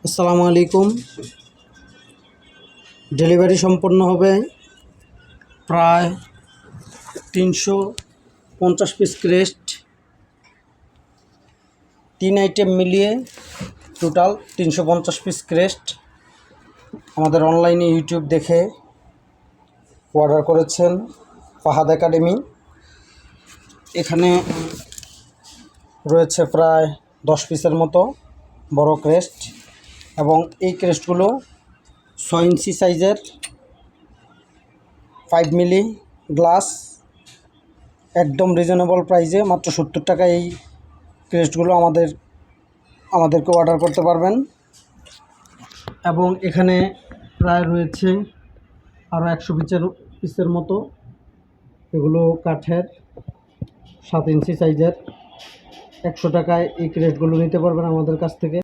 আসসালামু আলাইকুম। ডেলিভারি সম্পন্ন হবে প্রায় 350 পিস ক্রেস্ট, 3 আইটেম মিলিয়ে টোটাল 350 পিস ক্রেস্ট আমাদের অনলাইনে ইউটিউব দেখে অর্ডার করেছেন ফাহাদ একাডেমি। এখানে রয়েছে প্রায় 10 পিসের মতো বড় ক্রেস্ট এবং এই ক্রেস্টগুলো 6 ইঞ্চি সাইজের 5 মিলি গ্লাস, একদম রিজনেবল প্রাইসে মাত্র 70 টাকা এই ক্রেস্টগুলো আমাদেরকে অর্ডার করতে পারবেন। এবং এখানে প্রায় রয়েছে আরও 100 পিসের মতো, এগুলো কাঠের 7 ইঞ্চি সাইজের। 100 টাকায় এই ক্রেস্টগুলো নিতে পারবেন আমাদের কাছ থেকে।